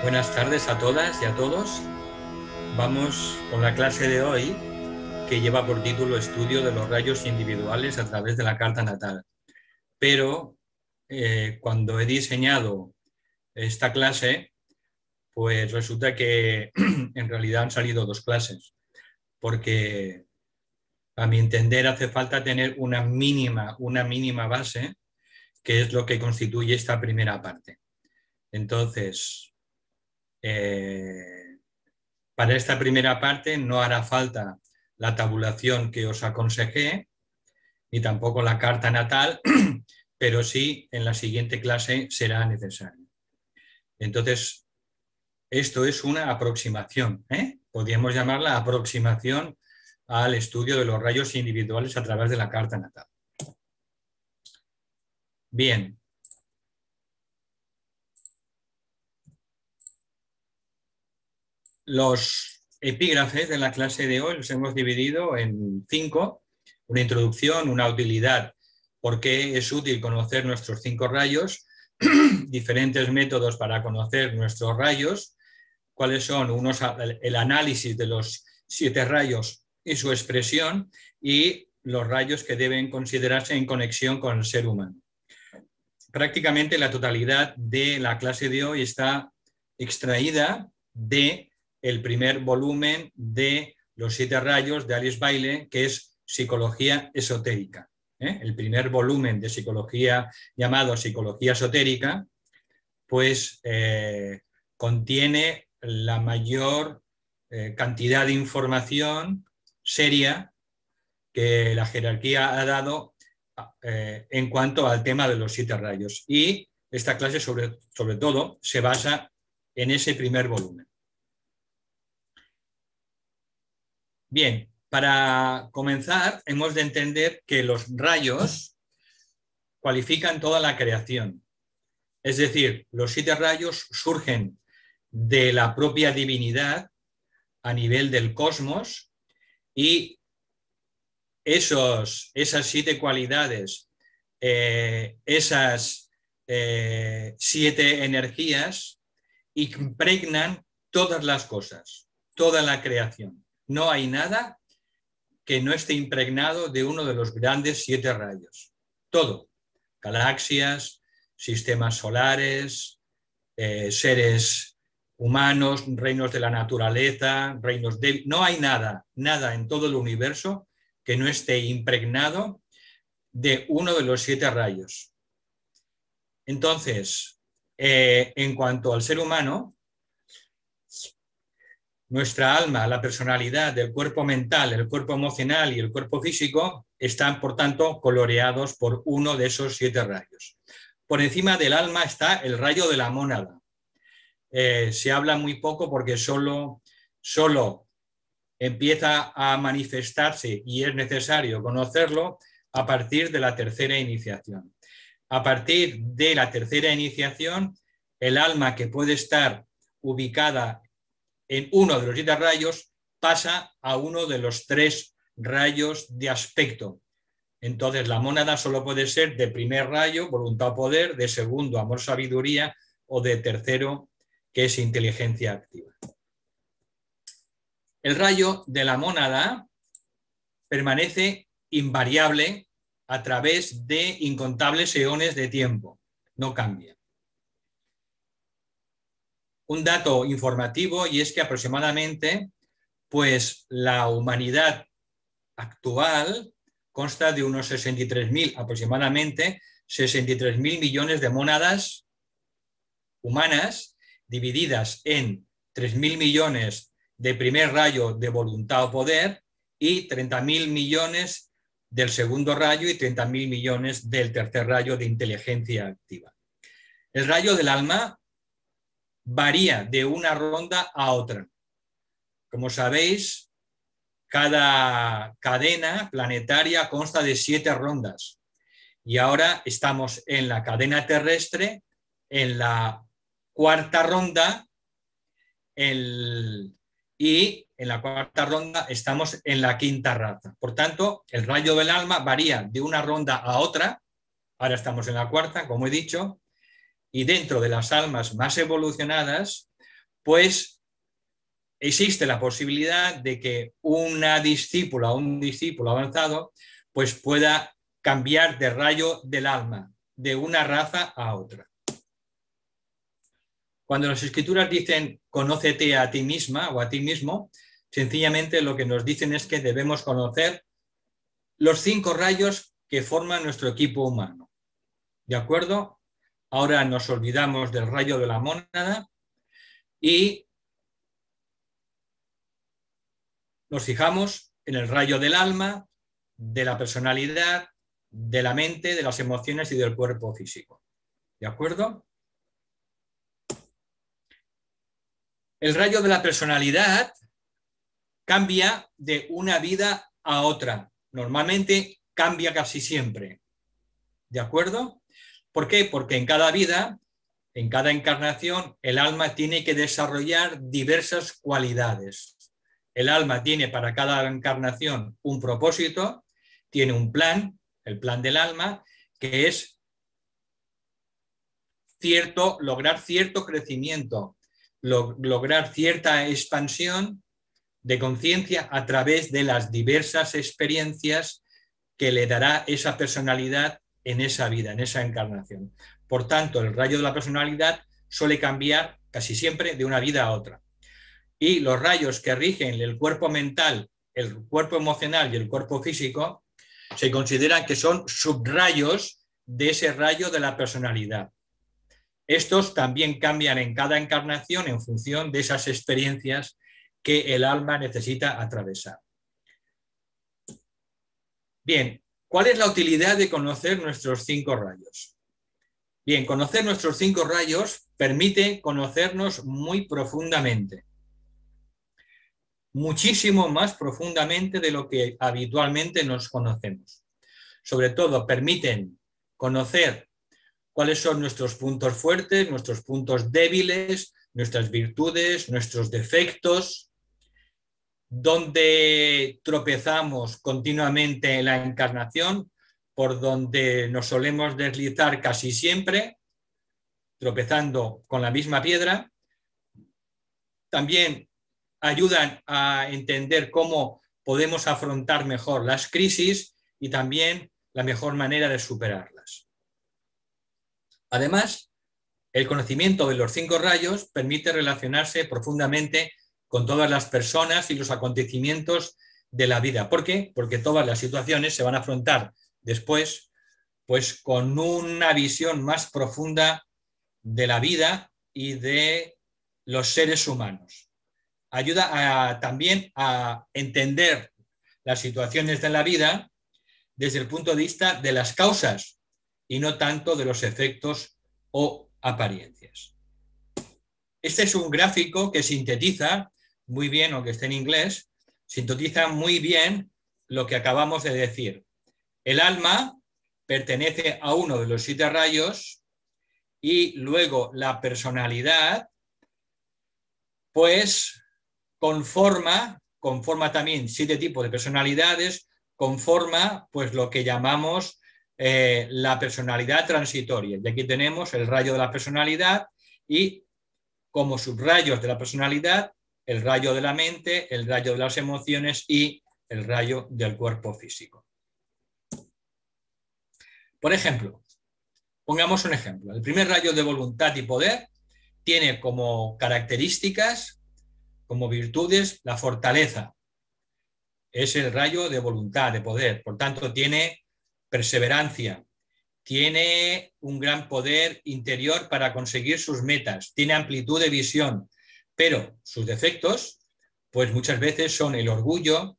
Buenas tardes a todas y a todos. Vamos con la clase de hoy, que lleva por título Estudio de los rayos individuales a través de la carta natal. Pero cuando he diseñado esta clase, pues resulta que en realidad han salido dos clases, porque a mi entender hace falta tener una mínima base, que es lo que constituye esta primera parte. Entonces, para esta primera parte no hará falta la tabulación que os aconsejé, ni tampoco la carta natal, pero sí en la siguiente clase será necesario. Entonces, esto es una aproximación, podríamos llamarla aproximación al estudio de los rayos individuales a través de la carta natal. Bien. Los epígrafes de la clase de hoy los hemos dividido en 5. Una introducción, una utilidad, por qué es útil conocer nuestros 5 rayos, diferentes métodos para conocer nuestros rayos, cuáles son el análisis de los 7 rayos y su expresión, y los rayos que deben considerarse en conexión con el ser humano. Prácticamente la totalidad de la clase de hoy está extraída del primer volumen de los 7 rayos de Alice Bailey, que es Psicología Esotérica. El primer volumen de psicología, llamado Psicología Esotérica, pues contiene la mayor cantidad de información seria que la jerarquía ha dado en cuanto al tema de los 7 rayos. Y esta clase sobre todo se basa en ese primer volumen. Bien, para comenzar hemos de entender que los rayos cualifican toda la creación. Es decir, los 7 rayos surgen de la propia divinidad a nivel del cosmos, y esas 7 cualidades, esas 7 energías impregnan todas las cosas, toda la creación. No hay nada que no esté impregnado de uno de los grandes 7 rayos. Todo. Galaxias, sistemas solares, seres humanos, reinos de la naturaleza, reinos débiles. No hay nada en todo el universo que no esté impregnado de uno de los 7 rayos. Entonces, en cuanto al ser humano, nuestra alma, la personalidad, el cuerpo mental, el cuerpo emocional y el cuerpo físico están, por tanto, coloreados por uno de esos 7 rayos. Por encima del alma está el rayo de la mónada. Se habla muy poco porque solo empieza a manifestarse, y es necesario conocerlo, a partir de la tercera iniciación. A partir de la tercera iniciación, el alma, que puede estar ubicada en uno de los 7 rayos, pasa a uno de los 3 rayos de aspecto. Entonces la mónada solo puede ser de primer rayo, voluntad o poder, de segundo, amor, sabiduría, o de tercero, que es inteligencia activa. El rayo de la mónada permanece invariable a través de incontables eones de tiempo, no cambia. Un dato informativo, y es que aproximadamente, pues la humanidad actual consta de unos 63.000, aproximadamente 63.000 millones de mónadas humanas, divididas en 3.000 millones de primer rayo de voluntad o poder, y 30.000 millones del segundo rayo y 30.000 millones del tercer rayo de inteligencia activa. El rayo del alma varía de una ronda a otra. Como sabéis, cada cadena planetaria consta de 7 rondas, y ahora estamos en la cadena terrestre, en la 4ª ronda, y en la 4ª ronda estamos en la 5ª raza. Por tanto, el rayo del alma varía de una ronda a otra. Ahora estamos en la 4ª, como he dicho, y dentro de las almas más evolucionadas, pues existe la posibilidad de que una discípula o un discípulo avanzado pues pueda cambiar de rayo del alma, de una raza a otra. Cuando las escrituras dicen conócete a ti misma o a ti mismo, sencillamente lo que nos dicen es que debemos conocer los 5 rayos que forman nuestro equipo humano. ¿De acuerdo? Ahora nos olvidamos del rayo de la mónada y nos fijamos en el rayo del alma, de la personalidad, de la mente, de las emociones y del cuerpo físico. ¿De acuerdo? El rayo de la personalidad cambia de una vida a otra. Normalmente cambia casi siempre. ¿De acuerdo? ¿Por qué? Porque en cada vida, en cada encarnación, el alma tiene que desarrollar diversas cualidades. El alma tiene para cada encarnación un propósito, tiene un plan, el plan del alma, que es lograr cierto crecimiento, lograr cierta expansión de conciencia a través de las diversas experiencias que le dará esa personalidad en esa vida, en esa encarnación. Por tanto, el rayo de la personalidad suele cambiar casi siempre de una vida a otra. Y los rayos que rigen el cuerpo mental, el cuerpo emocional y el cuerpo físico se consideran que son subrayos de ese rayo de la personalidad. Estos también cambian en cada encarnación en función de esas experiencias que el alma necesita atravesar. Bien, ¿cuál es la utilidad de conocer nuestros 5 rayos? Bien, conocer nuestros 5 rayos permite conocernos muy profundamente. Muchísimo más profundamente de lo que habitualmente nos conocemos. Sobre todo, permiten conocer cuáles son nuestros puntos fuertes, nuestros puntos débiles, nuestras virtudes, nuestros defectos, dónde tropezamos continuamente en la encarnación, por donde nos solemos deslizar casi siempre, tropezando con la misma piedra. También ayudan a entender cómo podemos afrontar mejor las crisis y también la mejor manera de superarlas. Además, el conocimiento de los 5 rayos permite relacionarse profundamente con todas las personas y los acontecimientos de la vida. ¿Por qué? Porque todas las situaciones se van a afrontar después pues, con una visión más profunda de la vida y de los seres humanos. Ayuda también a entender las situaciones de la vida desde el punto de vista de las causas y no tanto de los efectos o apariencias. Este es un gráfico que sintetiza muy bien, aunque esté en inglés, sintetiza muy bien lo que acabamos de decir. El alma pertenece a uno de los 7 rayos y luego la personalidad pues conforma también 7 tipos de personalidades, conforma pues lo que llamamos la personalidad transitoria. Y aquí tenemos el rayo de la personalidad y como subrayos de la personalidad, el rayo de la mente, el rayo de las emociones y el rayo del cuerpo físico. Por ejemplo, pongamos un ejemplo. El primer rayo de voluntad y poder tiene como características, como virtudes, la fortaleza. Es el rayo de voluntad, de poder. Por tanto, tiene perseverancia, tiene un gran poder interior para conseguir sus metas, tiene amplitud de visión, pero sus defectos, pues muchas veces son el orgullo,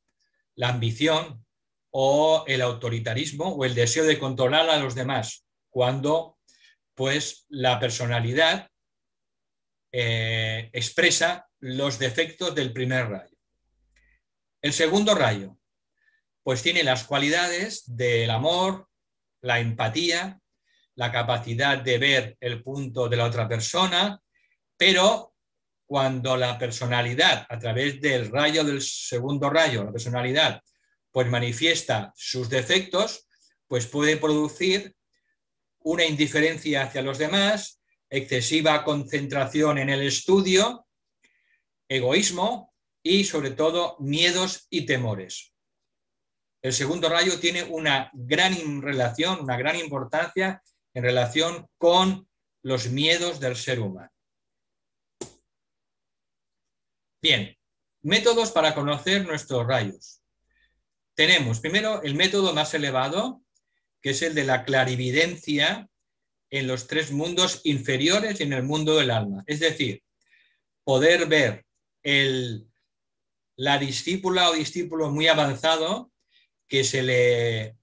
la ambición o el autoritarismo o el deseo de controlar a los demás, cuando pues la personalidad expresa los defectos del primer rayo. El segundo rayo, pues tiene las cualidades del amor, la empatía, la capacidad de ver el punto de la otra persona, pero cuando la personalidad, a través del rayo del segundo rayo, la personalidad, pues manifiesta sus defectos, pues puede producir una indiferencia hacia los demás, excesiva concentración en el estudio egoísmo y sobre todo miedos y temores. El segundo rayo tiene una gran relación, una gran importancia en relación con los miedos del ser humano. Bien, métodos para conocer nuestros rayos. Tenemos primero el método más elevado, que es el de la clarividencia en los tres mundos inferiores y en el mundo del alma. Es decir, poder ver la discípula o discípulo muy avanzado que se le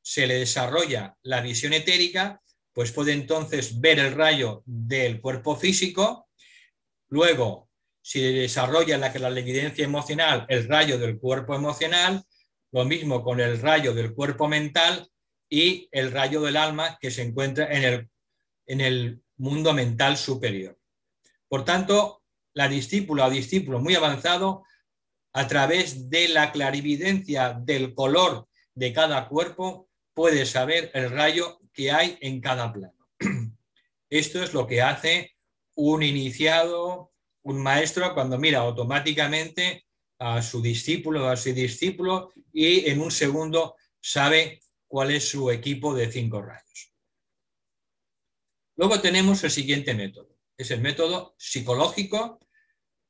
desarrolla la visión etérica, pues puede entonces ver el rayo del cuerpo físico. Luego, si desarrolla la clarividencia emocional, el rayo del cuerpo emocional, lo mismo con el rayo del cuerpo mental y el rayo del alma que se encuentra en el mundo mental superior. Por tanto, la discípula o discípulo muy avanzado, a través de la clarividencia del color de cada cuerpo, puede saber el rayo que hay en cada plano. Esto es lo que hace un iniciado, un maestro, cuando mira automáticamente a su discípulo o a su discípulo y en un segundo sabe cuál es su equipo de 5 rayos. Luego tenemos el siguiente método. Es el método psicológico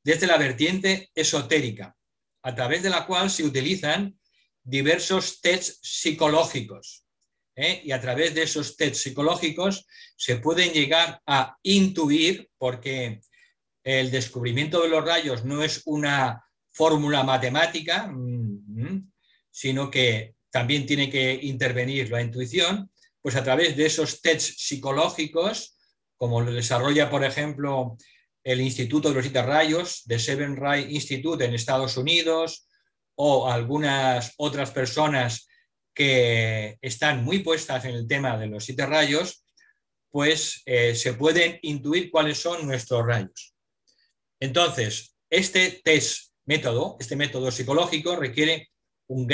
desde la vertiente esotérica, a través de la cual se utilizan diversos tests psicológicos. Y a través de esos tests psicológicos se pueden llegar a intuir, porque el descubrimiento de los rayos no es una fórmula matemática, sino que también tiene que intervenir la intuición, pues a través de esos tests psicológicos, como lo desarrolla, por ejemplo, el Instituto de los 7 Rayos, de Seven Ray Institute en Estados Unidos, o algunas otras personas que están muy puestas en el tema de los 7 rayos, pues se pueden intuir cuáles son nuestros rayos. Entonces, este método psicológico requiere un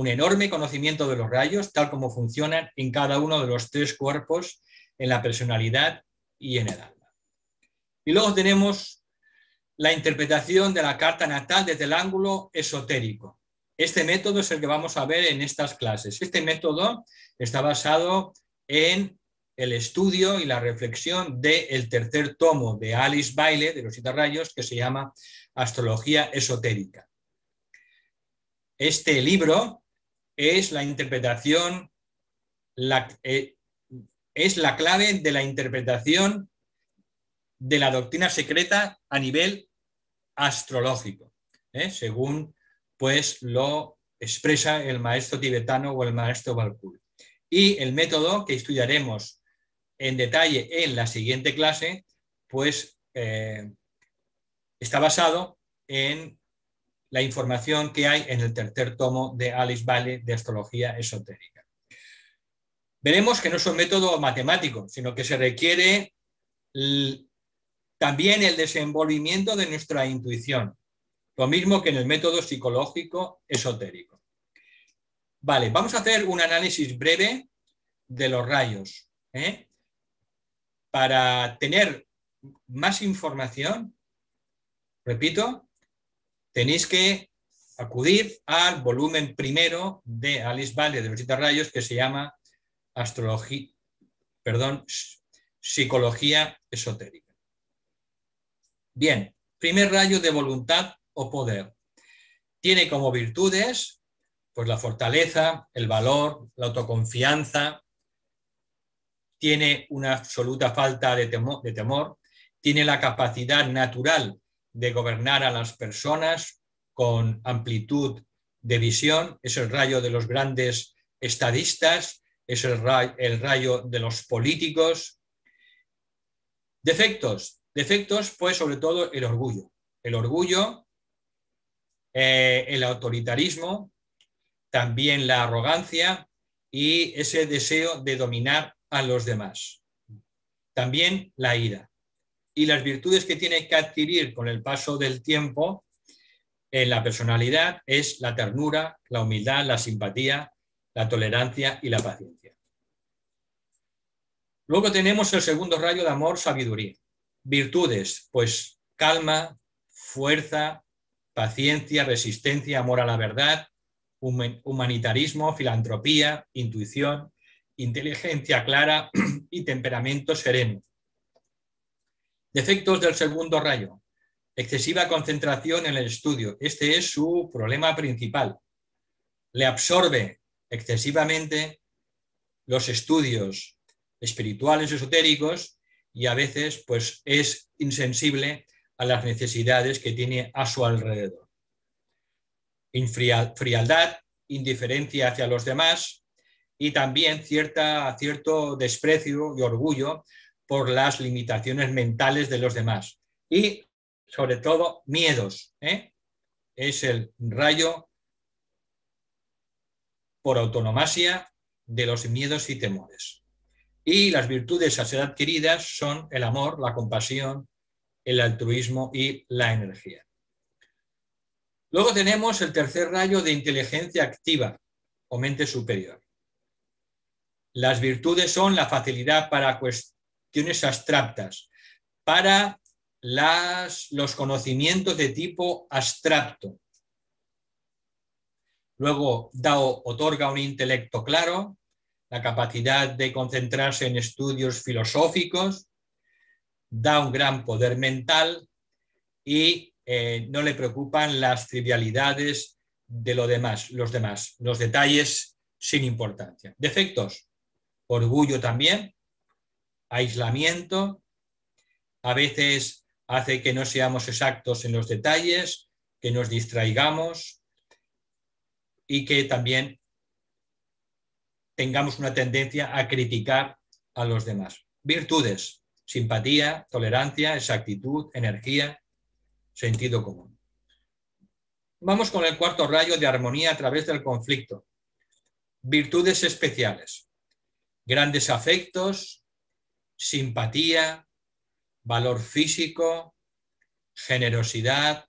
enorme conocimiento de los rayos, tal como funcionan en cada uno de los 3 cuerpos, en la personalidad y en el alma. Y luego tenemos la interpretación de la carta natal desde el ángulo esotérico. Este método es el que vamos a ver en estas clases. Este método está basado en el estudio y la reflexión del tercer tomo de Alice Bailey, de los 7 rayos, que se llama Astrología Esotérica. Este libro es la interpretación, es la clave de la interpretación de la doctrina secreta a nivel astrológico, según pues lo expresa el maestro tibetano o el maestro Balkul. Y el método que estudiaremos en detalle en la siguiente clase, pues está basado en la información que hay en el tercer tomo de Alice Bailey de Astrología Esotérica. Veremos que no es un método matemático, sino que se requiere también el desenvolvimiento de nuestra intuición, lo mismo que en el método psicológico esotérico. Vale, vamos a hacer un análisis breve de los rayos. Para tener más información, repito, tenéis que acudir al volumen primero de Alice Bailey de los 7 rayos, que se llama Psicología Esotérica. Bien, primer rayo de voluntad o poder. Tiene como virtudes pues la fortaleza, el valor, la autoconfianza. Tiene una absoluta falta de temor. Tiene la capacidad natural de gobernar a las personas con amplitud de visión. Es el rayo de los grandes estadistas, es el rayo de los políticos. Defectos, pues sobre todo el orgullo. El orgullo, el autoritarismo, también la arrogancia y ese deseo de dominar a los demás. También la ira. Y las virtudes que tiene que adquirir con el paso del tiempo en la personalidad es la ternura, la humildad, la simpatía, la tolerancia y la paciencia. Luego tenemos el segundo rayo de amor, sabiduría. Virtudes, pues calma, fuerza, paciencia, resistencia, amor a la verdad, humanitarismo, filantropía, intuición, inteligencia clara y temperamento sereno. Defectos del segundo rayo. Excesiva concentración en el estudio. Este es su problema principal. Le absorbe excesivamente los estudios espirituales, esotéricos, y a veces pues, es insensible a las necesidades que tiene a su alrededor. Frialdad, indiferencia hacia los demás y también cierto desprecio y orgullo por las limitaciones mentales de los demás. Y sobre todo miedos. Es el rayo por autonomasia de los miedos y temores. Y las virtudes a ser adquiridas son el amor, la compasión, el altruismo y la energía. Luego tenemos el tercer rayo de inteligencia activa o mente superior. Las virtudes son la facilidad para cuestiones abstractas, para los conocimientos de tipo abstracto. Luego otorga un intelecto claro, la capacidad de concentrarse en estudios filosóficos, da un gran poder mental y no le preocupan las trivialidades de los demás, los detalles sin importancia. Defectos: orgullo también, aislamiento, a veces hace que no seamos exactos en los detalles, que nos distraigamos y que también tengamos una tendencia a criticar a los demás. Virtudes: simpatía, tolerancia, exactitud, energía, sentido común. Vamos con el cuarto rayo de armonía a través del conflicto. Virtudes especiales: grandes afectos, simpatía, valor físico, generosidad,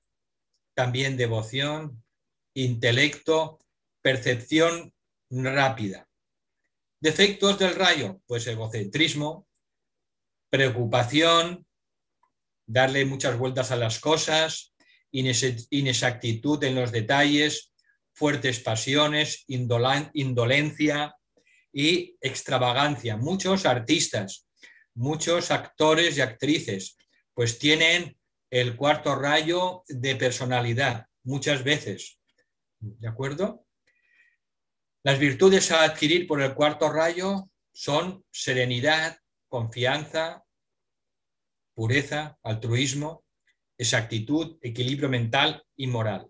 también devoción, intelecto, percepción rápida. Defectos del rayo: pues egocentrismo, preocupación, darle muchas vueltas a las cosas, inexactitud en los detalles, fuertes pasiones, indolencia y extravagancia. Muchos artistas, muchos actores y actrices, pues tienen el cuarto rayo de personalidad, muchas veces. ¿De acuerdo? Las virtudes a adquirir por el cuarto rayo son serenidad, confianza, pureza, altruismo, exactitud, equilibrio mental y moral.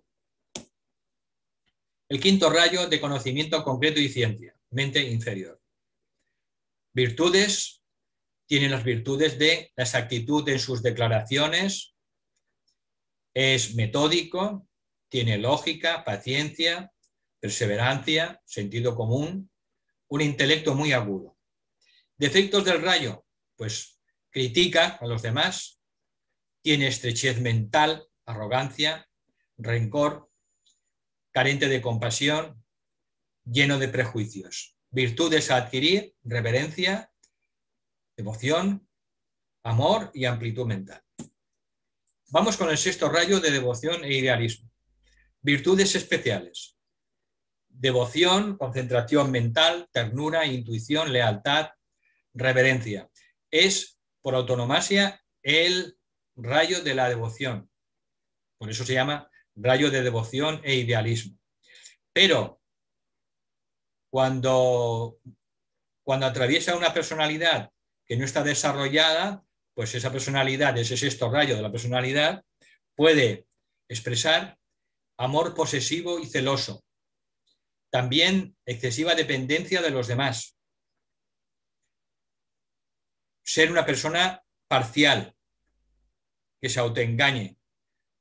El quinto rayo de conocimiento concreto y ciencia, mente inferior. Virtudes: tienen las virtudes de la exactitud en sus declaraciones, es metódico, tiene lógica, paciencia, perseverancia, sentido común, un intelecto muy agudo. Defectos del rayo: pues critica a los demás, tiene estrechez mental, arrogancia, rencor, carente de compasión, lleno de prejuicios. Virtudes a adquirir: reverencia, devoción, amor y amplitud mental. Vamos con el sexto rayo de devoción e idealismo. Virtudes especiales: devoción, concentración mental, ternura, intuición, lealtad, reverencia. Es por autonomasia el rayo de la devoción. Por eso se llama rayo de devoción e idealismo. Pero cuando atraviesa una personalidad que no está desarrollada, pues esa personalidad, ese sexto rayo de la personalidad, puede expresar amor posesivo y celoso. También excesiva dependencia de los demás. Ser una persona parcial, que se autoengañe.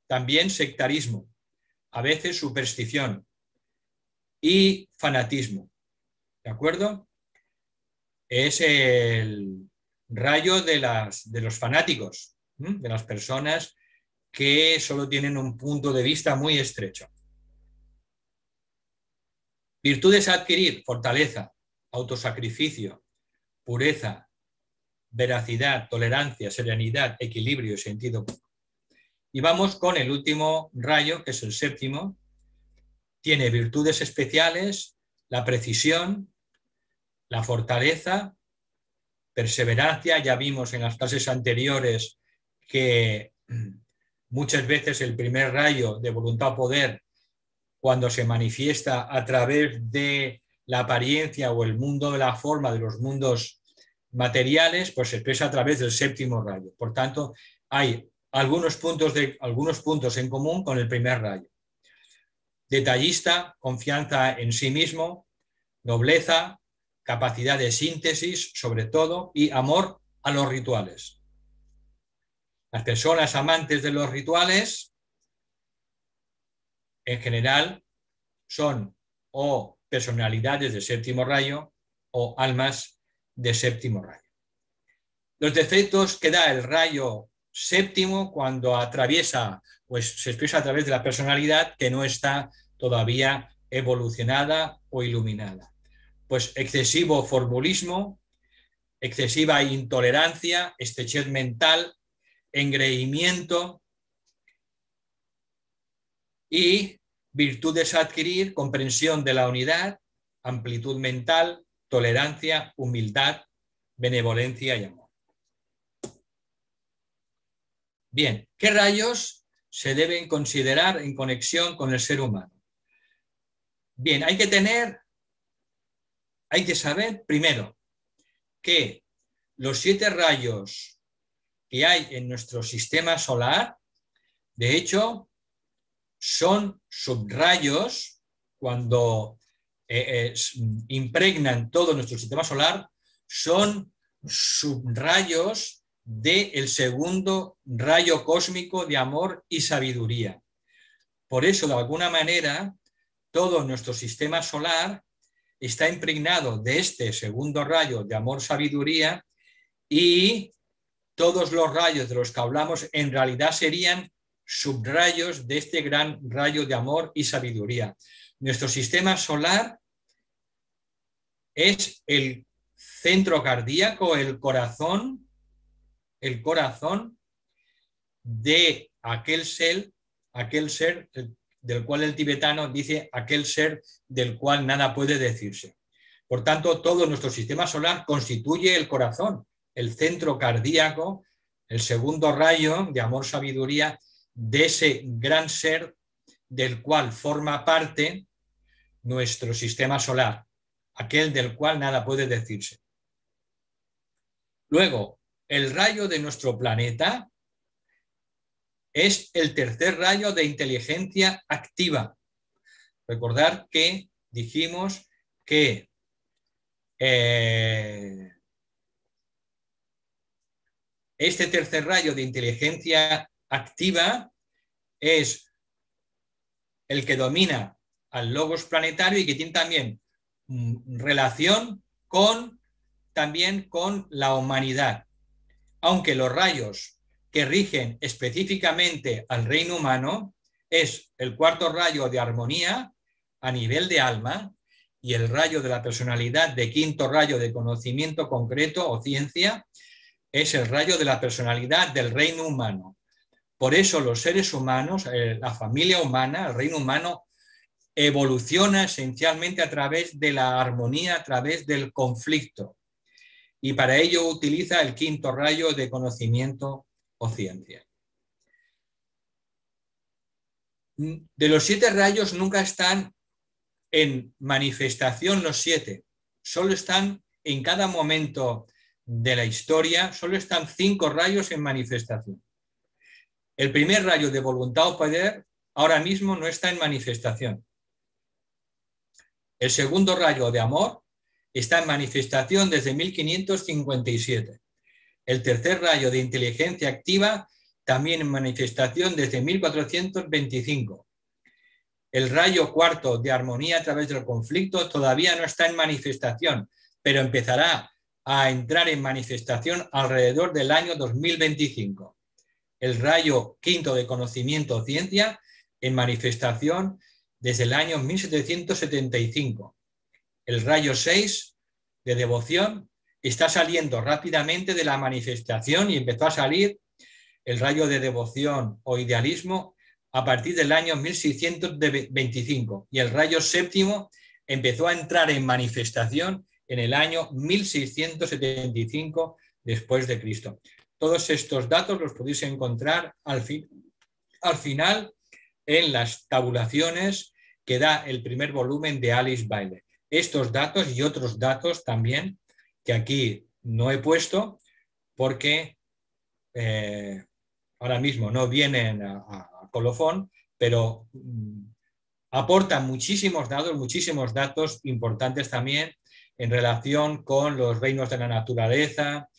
También sectarismo, a veces superstición y fanatismo. ¿De acuerdo? Es el rayo de los fanáticos, de las personas que solo tienen un punto de vista muy estrecho. Virtudes a adquirir: fortaleza, autosacrificio, pureza, veracidad, tolerancia, serenidad, equilibrio y sentido común. Y vamos con el último rayo, que es el séptimo. Tiene virtudes especiales, la precisión, la fortaleza, perseverancia. Ya vimos en las clases anteriores que muchas veces el primer rayo de voluntad o poder, cuando se manifiesta a través de la apariencia o el mundo de la forma de los mundos materiales, pues se expresa a través del séptimo rayo. Por tanto, hay algunos puntos en común con el primer rayo. Detallista, confianza en sí mismo, nobleza, capacidad de síntesis, sobre todo, y amor a los rituales. Las personas amantes de los rituales, en general, son o personalidades de séptimo rayo o almas de séptimo rayo. Los defectos que da el rayo séptimo cuando atraviesa, pues se expresa a través de la personalidad que no está todavía evolucionada o iluminada. Pues excesivo formulismo, excesiva intolerancia, estrechez mental, engreimiento y virtudes a adquirir, comprensión de la unidad, amplitud mental, tolerancia, humildad, benevolencia y amor. Bien, ¿qué rayos se deben considerar en conexión con el ser humano? Bien, hay que saber primero que los 7 rayos que hay en nuestro sistema solar, de hecho, son subrayos cuando impregnan todo nuestro sistema solar, son subrayos del segundo rayo cósmico de amor y sabiduría. Por eso, de alguna manera, todo nuestro sistema solar está impregnado de este segundo rayo de amor-sabiduría y todos los rayos de los que hablamos en realidad serían subrayos de este gran rayo de amor y sabiduría. Nuestro sistema solar es el centro cardíaco, el corazón de aquel ser del cual el tibetano dice aquel ser del cual nada puede decirse. Por tanto, todo nuestro sistema solar constituye el corazón, el centro cardíaco, el segundo rayo de amor-sabiduría de ese gran ser del cual forma parte nuestro sistema solar, aquel del cual nada puede decirse. Luego, el rayo de nuestro planeta es el tercer rayo de inteligencia activa. Recordad que dijimos que este tercer rayo de inteligencia activa es el que domina al logos planetario y que tiene también relación también con la humanidad. Aunque los rayos que rigen específicamente al reino humano es el cuarto rayo de armonía a nivel de alma y el rayo de la personalidad de quinto rayo de conocimiento concreto o ciencia es el rayo de la personalidad del reino humano. Por eso los seres humanos, la familia humana, el reino humano, evoluciona esencialmente a través de la armonía, a través del conflicto. Y para ello utiliza el quinto rayo de conocimiento o ciencia. De los 7 rayos nunca están en manifestación los 7, solo están en cada momento de la historia, solo están 5 rayos en manifestación. El primer rayo de voluntad o poder ahora mismo no está en manifestación. El segundo rayo de amor está en manifestación desde 1557. El tercer rayo de inteligencia activa también en manifestación desde 1425. El rayo cuarto de armonía a través del conflicto todavía no está en manifestación, pero empezará a entrar en manifestación alrededor del año 2025. El rayo quinto de conocimiento o ciencia en manifestación desde el año 1775. El rayo 6 de devoción está saliendo rápidamente de la manifestación y empezó a salir el rayo de devoción o idealismo a partir del año 1625 y el rayo séptimo empezó a entrar en manifestación en el año 1675 después de Cristo. Todos estos datos los podéis encontrar al final en las tabulaciones que da el primer volumen de Alice Bailey. Estos datos y otros datos también que aquí no he puesto porque ahora mismo no vienen a colofón, pero aportan muchísimos datos importantes también en relación con los reinos de la naturaleza,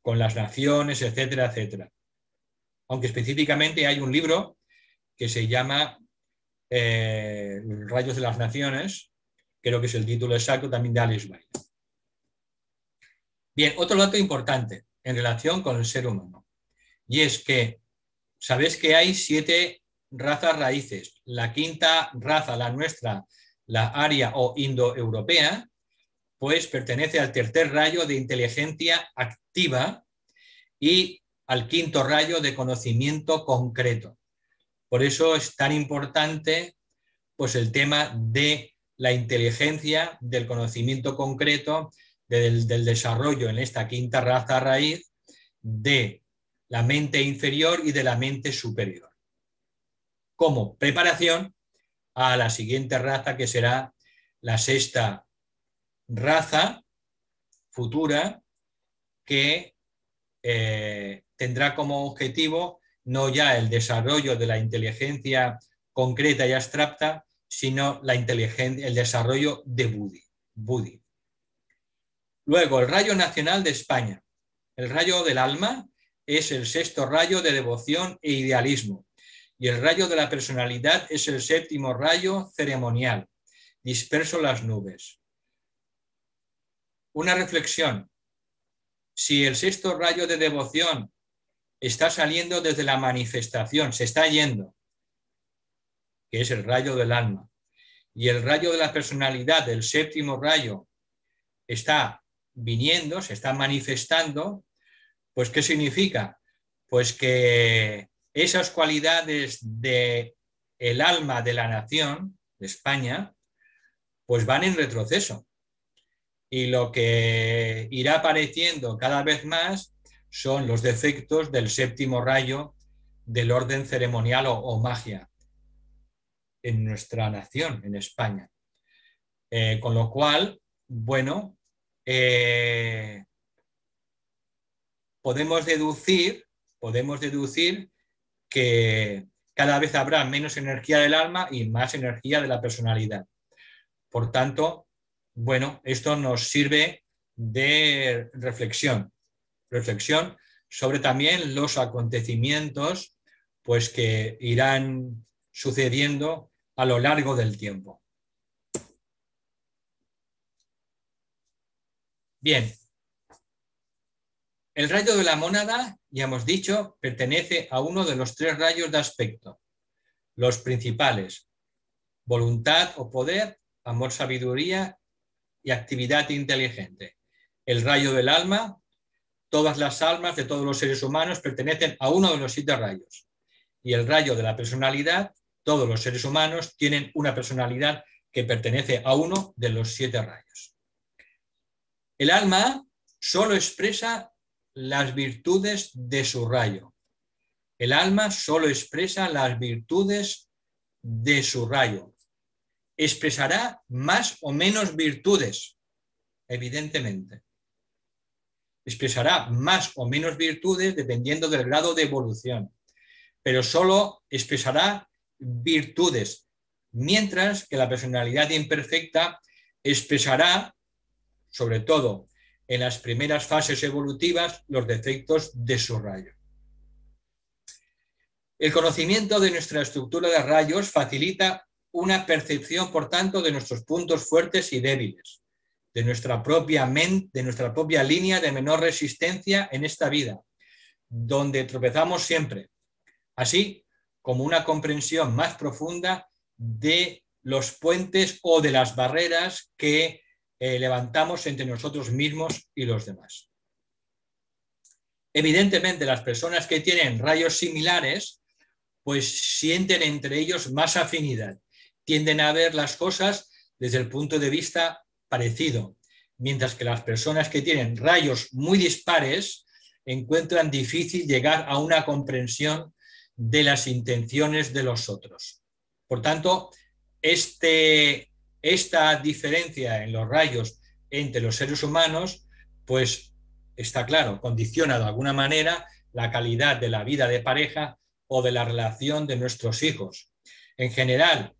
con las naciones, etcétera, etcétera. Aunque específicamente hay un libro que se llama Rayos de las Naciones, creo que es el título exacto también de Alice Bailey. Bien, otro dato importante en relación con el ser humano, y es que sabéis que hay 7 razas raíces. La quinta raza, la nuestra, la aria o indoeuropea, pues pertenece al tercer rayo de inteligencia activa y al quinto rayo de conocimiento concreto. Por eso es tan importante pues, el tema de la inteligencia, del conocimiento concreto, del desarrollo en esta quinta raza raíz de la mente inferior y de la mente superior, como preparación a la siguiente raza, que será la sexta raza futura, que tendrá como objetivo no ya el desarrollo de la inteligencia concreta y abstracta, sino el desarrollo de Buddhi. Luego, el rayo nacional de España. El rayo del alma es el sexto rayo de devoción e idealismo. Y el rayo de la personalidad es el séptimo rayo ceremonial, disperso las nubes. Una reflexión. Si el sexto rayo de devoción está saliendo desde la manifestación, se está yendo, que es el rayo del alma, y el rayo de la personalidad, el séptimo rayo, está viniendo, se está manifestando, pues ¿qué significa? Pues que esas cualidades del alma de la nación, de España, pues van en retroceso. Y lo que irá apareciendo cada vez más son los defectos del séptimo rayo del orden ceremonial o magia en nuestra nación, en España. Con lo cual, bueno, podemos deducir que cada vez habrá menos energía del alma y más energía de la personalidad. Por tanto, bueno, esto nos sirve de reflexión sobre también los acontecimientos pues, que irán sucediendo a lo largo del tiempo. Bien, el rayo de la mónada, ya hemos dicho, pertenece a uno de los 3 rayos de aspecto, los principales: voluntad o poder, amor, sabiduría y actividad inteligente. El rayo del alma, todas las almas de todos los seres humanos pertenecen a uno de los 7 rayos. Y el rayo de la personalidad, todos los seres humanos tienen una personalidad que pertenece a uno de los 7 rayos. El alma solo expresa las virtudes de su rayo. El alma solo expresa las virtudes de su rayo. Expresará más o menos virtudes, evidentemente. Expresará más o menos virtudes dependiendo del grado de evolución, pero solo expresará virtudes, mientras que la personalidad imperfecta expresará, sobre todo en las primeras fases evolutivas, los defectos de su rayo. El conocimiento de nuestra estructura de rayos facilita una percepción, por tanto, de nuestros puntos fuertes y débiles, de nuestra propia mente, de nuestra propia línea de menor resistencia en esta vida, donde tropezamos siempre, así como una comprensión más profunda de los puentes o de las barreras que levantamos entre nosotros mismos y los demás. Evidentemente, las personas que tienen rayos similares, pues sienten entre ellos más afinidad, tienden a ver las cosas desde el punto de vista parecido, mientras que las personas que tienen rayos muy dispares encuentran difícil llegar a una comprensión de las intenciones de los otros. Por tanto, esta diferencia en los rayos entre los seres humanos, pues está claro, condiciona de alguna manera la calidad de la vida de pareja o de la relación de nuestros hijos. En general,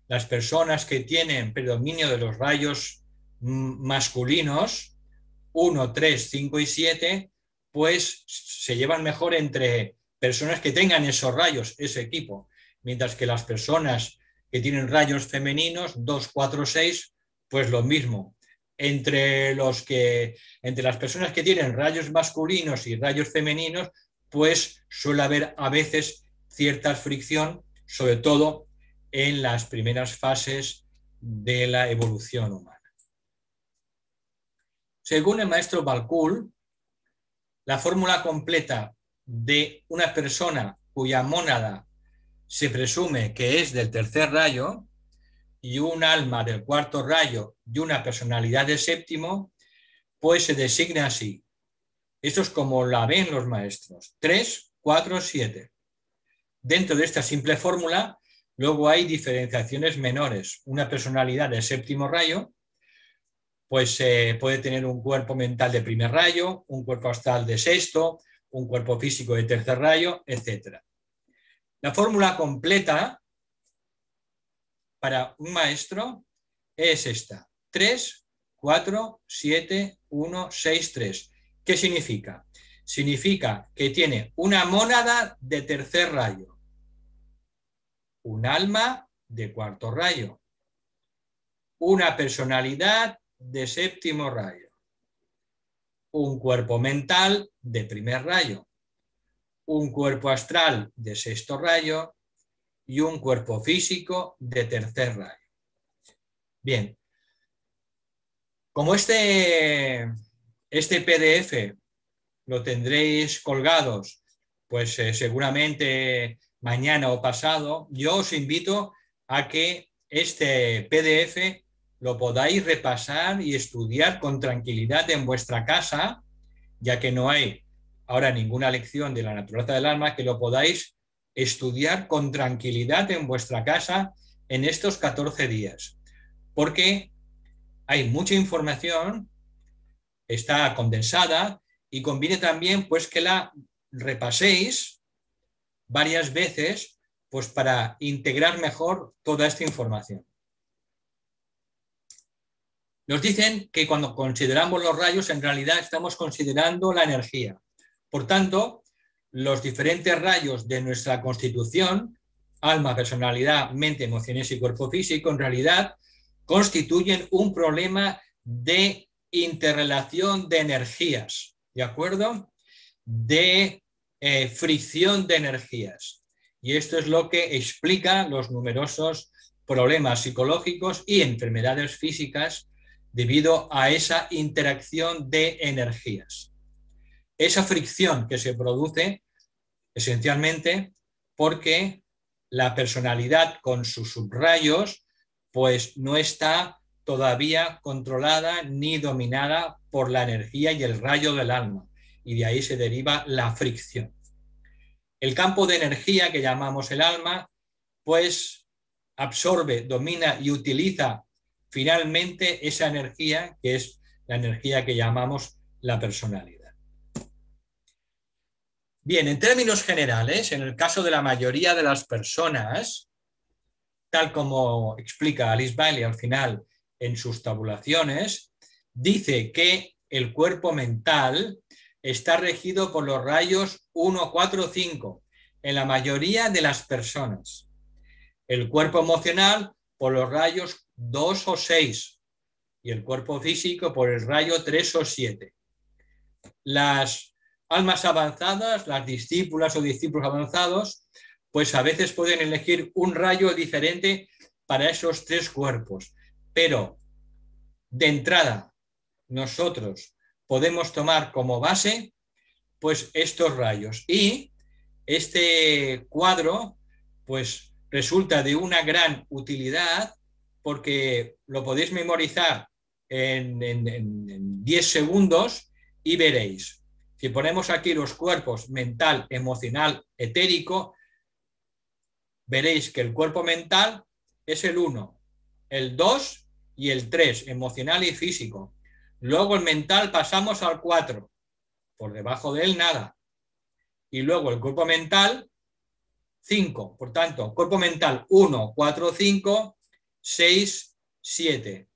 las personas que tienen predominio de los rayos masculinos, 1, 3, 5 y 7, pues se llevan mejor entre personas que tengan esos rayos, ese equipo, mientras que las personas que tienen rayos femeninos, 2, 4, 6, pues lo mismo. Entre las personas que tienen rayos masculinos y rayos femeninos, pues suele haber a veces cierta fricción, sobre todo en las primeras fases de la evolución humana. Según el maestro Balcoul, la fórmula completa de una persona cuya mónada se presume que es del tercer rayo y un alma del cuarto rayo y una personalidad del séptimo, pues se designa así. Esto es como la ven los maestros: 3, 4, 7. Dentro de esta simple fórmula, luego hay diferenciaciones menores. Una personalidad del séptimo rayo, pues puede tener un cuerpo mental de primer rayo, un cuerpo astral de sexto, un cuerpo físico de tercer rayo, etc. La fórmula completa para un maestro es esta: 3, 4, 7, 1, 6, 3. ¿Qué significa? Significa que tiene una mónada de tercer rayo, un alma de cuarto rayo, una personalidad de séptimo rayo, un cuerpo mental de primer rayo, un cuerpo astral de sexto rayo y un cuerpo físico de tercer rayo. Bien, como este PDF lo tendréis colgados, pues seguramente mañana o pasado, yo os invito a que este PDF lo podáis repasar y estudiar con tranquilidad en vuestra casa, ya que no hay ahora ninguna lección de la naturaleza del alma, que lo podáis estudiar con tranquilidad en vuestra casa en estos 14 días, porque hay mucha información, está condensada, y conviene también pues que la repaséis varias veces pues para integrar mejor toda esta información. Nos dicen que cuando consideramos los rayos, en realidad estamos considerando la energía. Por tanto, los diferentes rayos de nuestra constitución, alma, personalidad, mente, emociones y cuerpo físico, en realidad constituyen un problema de interrelación de energías, ¿de acuerdo? De fricción de energías. Y esto es lo que explica los numerosos problemas psicológicos y enfermedades físicas debido a esa interacción de energías. Esa fricción que se produce esencialmente porque la personalidad con sus subrayos pues no está todavía controlada ni dominada por la energía y el rayo del alma, y de ahí se deriva la fricción. El campo de energía que llamamos el alma pues absorbe, domina y utiliza finalmente esa energía que es la energía que llamamos la personalidad. Bien, en términos generales, en el caso de la mayoría de las personas, tal como explica Alice Bailey al final en sus tabulaciones, dice que el cuerpo mental está regido por los rayos 1, 4, 5 en la mayoría de las personas. El cuerpo emocional por los rayos 2 o 6 y el cuerpo físico por el rayo 3 o 7. Las almas avanzadas, las discípulas o discípulos avanzados, pues a veces pueden elegir un rayo diferente para esos tres cuerpos, pero de entrada nosotros podemos tomar como base pues estos rayos. Y este cuadro pues resulta de una gran utilidad porque lo podéis memorizar en 10 segundos y veréis. Si ponemos aquí los cuerpos mental, emocional, etérico, veréis que el cuerpo mental es el 1, el 2 y el 3, emocional y físico. Luego el mental pasamos al 4, por debajo de él nada. Y luego el cuerpo mental, 5. Por tanto, cuerpo mental 1, 4, 5, 6, 7.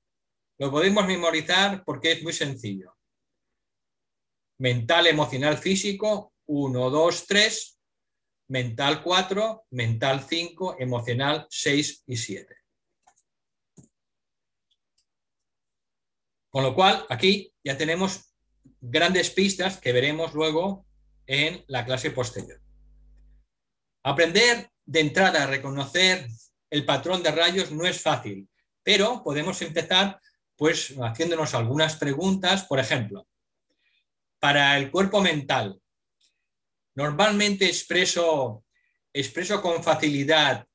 Lo podemos memorizar porque es muy sencillo. Mental, emocional, físico, 1, 2, 3. Mental 4, mental 5, emocional 6 y 7. Con lo cual, aquí ya tenemos grandes pistas que veremos luego en la clase posterior. Aprender de entrada a reconocer el patrón de rayos no es fácil, pero podemos empezar pues haciéndonos algunas preguntas. Por ejemplo, para el cuerpo mental, ¿normalmente expreso con facilidad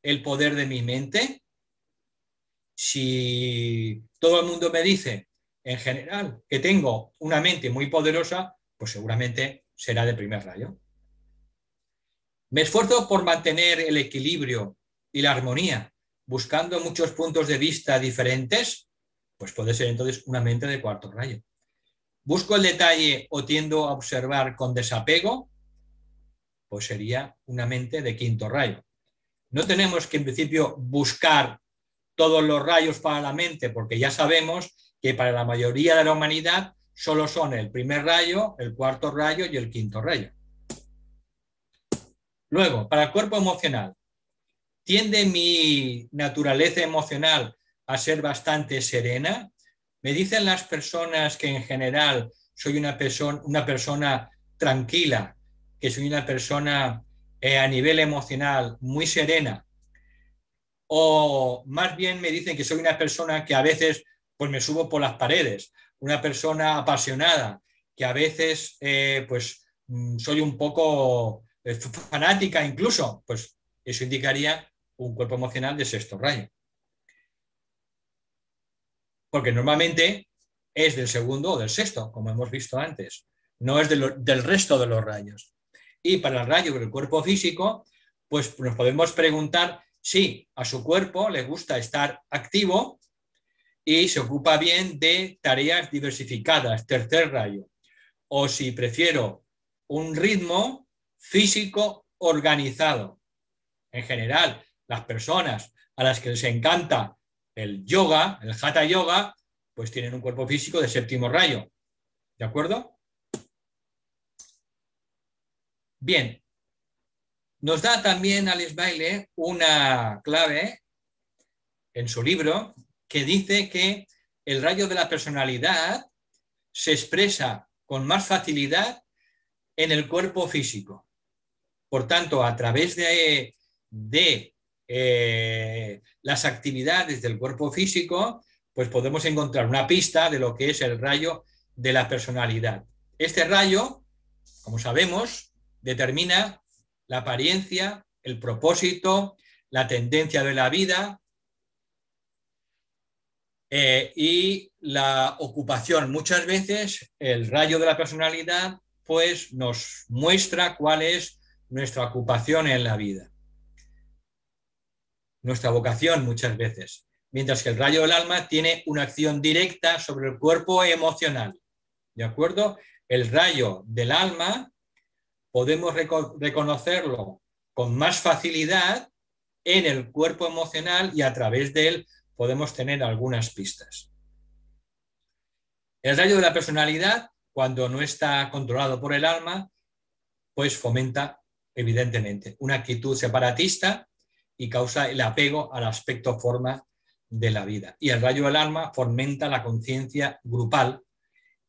el poder de mi mente? Si todo el mundo me dice, en general, que tengo una mente muy poderosa, pues seguramente será de primer rayo. Me esfuerzo por mantener el equilibrio y la armonía, buscando muchos puntos de vista diferentes, pues puede ser entonces una mente de cuarto rayo. Busco el detalle o tiendo a observar con desapego, pues sería una mente de quinto rayo. No tenemos que en principio buscar todos los rayos para la mente, porque ya sabemos que para la mayoría de la humanidad solo son el primer rayo, el cuarto rayo y el quinto rayo. Luego, para el cuerpo emocional, ¿tiende mi naturaleza emocional a ser bastante serena? Me dicen las personas que en general soy una persona tranquila, que soy una persona a nivel emocional muy serena, o más bien me dicen que soy una persona que a veces pues me subo por las paredes, una persona apasionada, que a veces pues soy un poco fanática incluso, pues eso indicaría un cuerpo emocional de sexto rayo. Porque normalmente es del segundo o del sexto, como hemos visto antes, no es del resto de los rayos. Y para el rayo del cuerpo físico, pues nos podemos preguntar si a su cuerpo le gusta estar activo y se ocupa bien de tareas diversificadas, tercer rayo, o si prefiero un ritmo físico organizado. En general, las personas a las que les encanta el yoga, el hatha yoga, pues tienen un cuerpo físico de séptimo rayo. ¿De acuerdo? Bien. Nos da también Alice Bailey una clave en su libro que dice que el rayo de la personalidad se expresa con más facilidad en el cuerpo físico. Por tanto, a través de las actividades del cuerpo físico, pues podemos encontrar una pista de lo que es el rayo de la personalidad. Este rayo, como sabemos, determina la apariencia, el propósito, la tendencia de la vida y la ocupación. Muchas veces el rayo de la personalidad pues nos muestra cuál es nuestra ocupación en la vida, nuestra vocación muchas veces, mientras que el rayo del alma tiene una acción directa sobre el cuerpo emocional. ¿De acuerdo? El rayo del alma podemos reconocerlo con más facilidad en el cuerpo emocional y a través de él podemos tener algunas pistas. El rayo de la personalidad, cuando no está controlado por el alma, pues fomenta evidentemente una actitud separatista y causa el apego al aspecto forma de la vida. Y el rayo del alma fomenta la conciencia grupal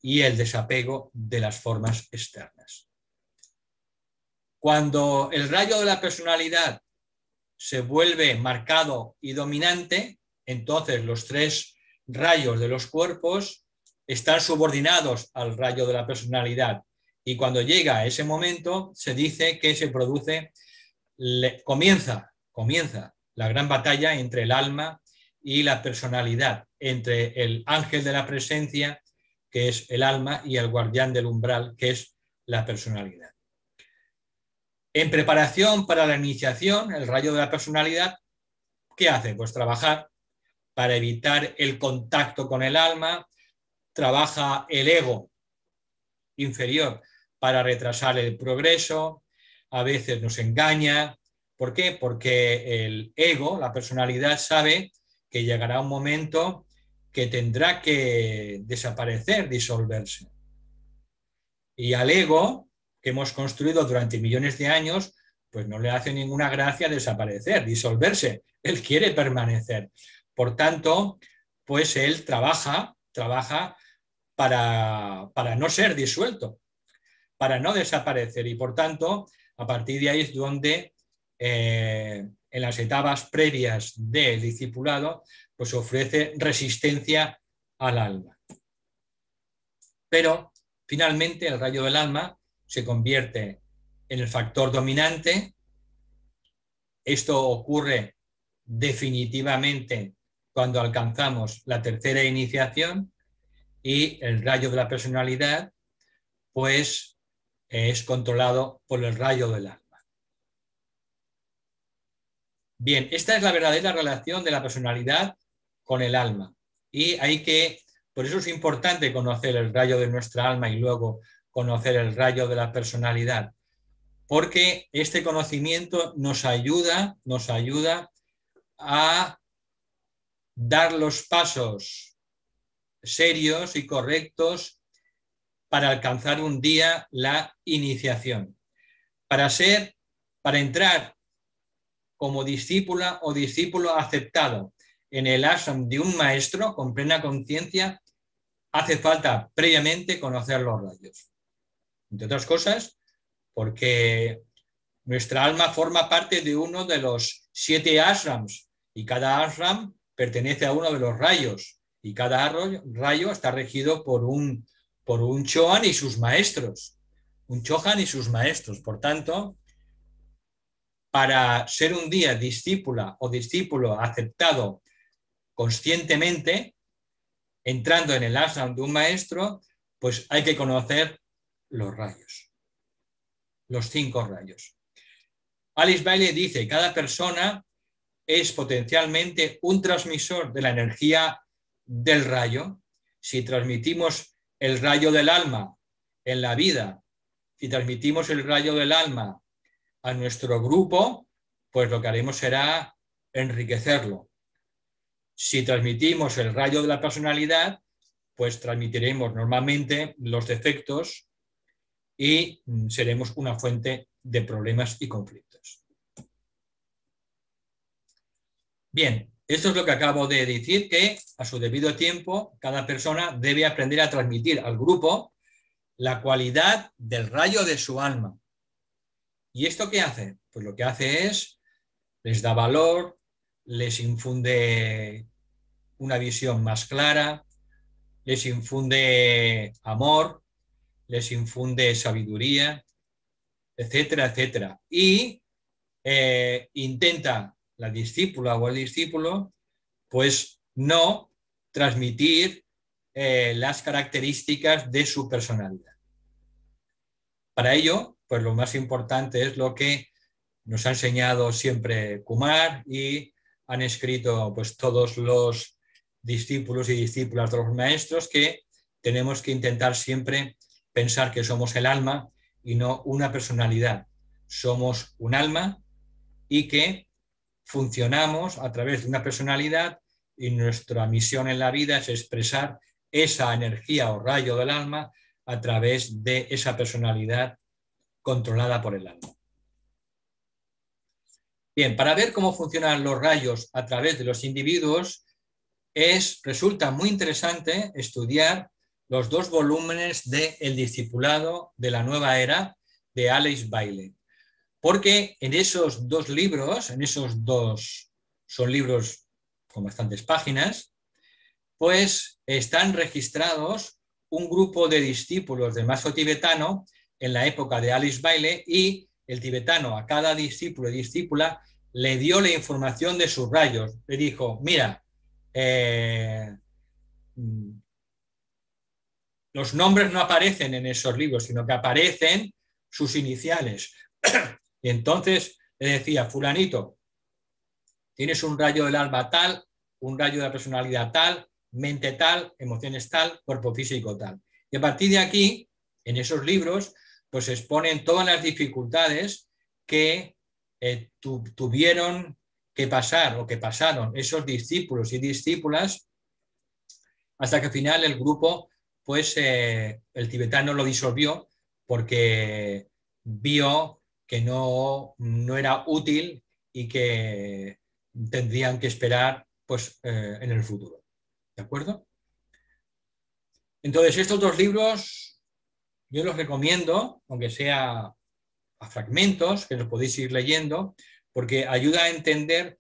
y el desapego de las formas externas. Cuando el rayo de la personalidad se vuelve marcado y dominante, entonces los tres rayos de los cuerpos están subordinados al rayo de la personalidad Y cuando llega a ese momento, se dice que se produce, comienza la gran batalla entre el alma y la personalidad, entre el ángel de la presencia, que es el alma, y el guardián del umbral, que es la personalidad. En preparación para la iniciación, el rayo de la personalidad, ¿qué hace? Pues trabajar para evitar el contacto con el alma, trabaja el ego inferior para retrasar el progreso, a veces nos engaña. ¿Por qué? Porque el ego, la personalidad, sabe que llegará un momento que tendrá que desaparecer, disolverse. Y al ego, que hemos construido durante millones de años, pues no le hace ninguna gracia desaparecer, disolverse. Él quiere permanecer. Por tanto, pues él trabaja para no ser disuelto, para no desaparecer. Y por tanto, a partir de ahí es donde en las etapas previas del discipulado, pues ofrece resistencia al alma. Pero finalmente el rayo del alma se convierte en el factor dominante. Esto ocurre definitivamente cuando alcanzamos la tercera iniciación, y el rayo de la personalidad pues es controlado por el rayo del alma. Bien, esta es la verdadera relación de la personalidad con el alma, y por eso es importante conocer el rayo de nuestra alma y luego conocer el rayo de la personalidad, porque este conocimiento nos ayuda a dar los pasos serios y correctos para alcanzar un día la iniciación, para entrar como discípula o discípulo aceptado en el ashram de un maestro con plena conciencia. Hace falta previamente conocer los rayos. Entre otras cosas, porque nuestra alma forma parte de uno de los 7 ashrams, y cada ashram pertenece a uno de los rayos, y cada rayo está regido por un chohan y sus maestros. Un chohan y sus maestros. Por tanto, para ser un día discípula o discípulo aceptado conscientemente, entrando en el ashram de un maestro, pues hay que conocer los rayos, los 5 rayos. Alice Bailey dice: cada persona es potencialmente un transmisor de la energía del rayo. Si transmitimos el rayo del alma en la vida, si transmitimos el rayo del alma a nuestro grupo, pues lo que haremos será enriquecerlo. Si transmitimos el rayo de la personalidad, pues transmitiremos normalmente los defectos y seremos una fuente de problemas y conflictos. Bien, esto es lo que acabo de decir, que a su debido tiempo cada persona debe aprender a transmitir al grupo la cualidad del rayo de su alma. ¿Y esto qué hace? Pues lo que hace es, les da valor, les infunde una visión más clara, les infunde amor, les infunde sabiduría, etcétera, etcétera. Y intenta la discípula o el discípulo, pues no transmitir las características de su personalidad. Para ello, pues lo más importante es lo que nos ha enseñado siempre Kumar y han escrito pues todos los discípulos y discípulas de los maestros, que tenemos que intentar siempre pensar que somos el alma y no una personalidad. Somos un alma y que funcionamos a través de una personalidad, y nuestra misión en la vida es expresar esa energía o rayo del alma a través de esa personalidad controlada por el alma. Bien, para ver cómo funcionan los rayos a través de los individuos, resulta muy interesante estudiar los 2 volúmenes de El discipulado de la nueva era de Alice Bailey. Porque en esos 2 libros, son libros con bastantes páginas, pues están registrados un grupo de discípulos del maestro tibetano en la época de Alice Bailey, y el tibetano a cada discípulo y discípula le dio la información de sus rayos. Le dijo, mira, los nombres no aparecen en esos libros, sino que aparecen sus iniciales. Y entonces le decía, fulanito, tienes un rayo del alma tal, un rayo de la personalidad tal, mente tal, emociones tal, cuerpo físico tal. Y a partir de aquí, en esos libros, pues se exponen todas las dificultades que tuvieron que pasar o que pasaron esos discípulos y discípulas, hasta que al final el grupo, pues el tibetano lo disolvió porque vio que no era útil y que tendrían que esperar pues, en el futuro. ¿De acuerdo? Entonces, estos dos libros yo los recomiendo, aunque sea a fragmentos, que los podéis ir leyendo, porque ayuda a entender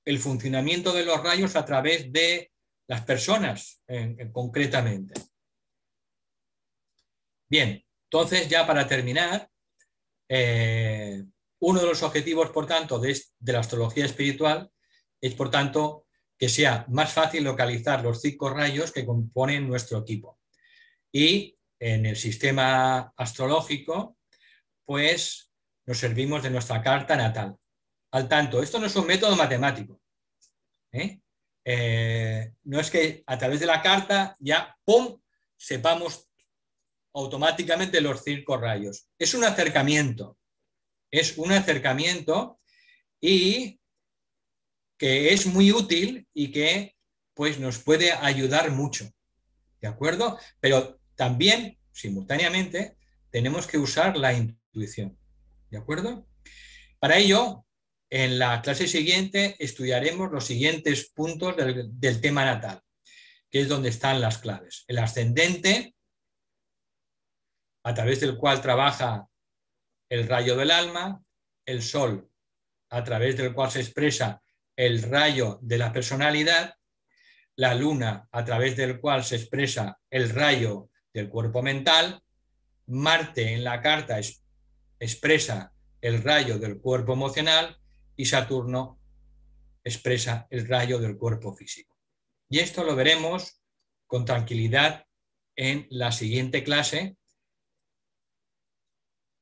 el funcionamiento de los rayos a través de las personas, concretamente. Bien, entonces ya para terminar, uno de los objetivos, por tanto, de la astrología espiritual es, por tanto, que sea más fácil localizar los 5 rayos que componen nuestro equipo. Y en el sistema astrológico, pues nos servimos de nuestra carta natal. Al tanto, esto no es un método matemático. No es que a través de la carta ya, ¡pum!, sepamos automáticamente los 5 rayos. Es un acercamiento y que es muy útil y que pues, nos puede ayudar mucho. ¿De acuerdo? Pero también, simultáneamente, tenemos que usar la intuición. ¿De acuerdo? Para ello, en la clase siguiente estudiaremos los siguientes puntos del tema natal, que es donde están las claves. El ascendente, a través del cual trabaja el rayo del alma, el sol, a través del cual se expresa el rayo de la personalidad, la luna, a través del cual se expresa el rayo del cuerpo mental, Marte en la carta expresa el rayo del cuerpo emocional y Saturno expresa el rayo del cuerpo físico. Y esto lo veremos con tranquilidad en la siguiente clase,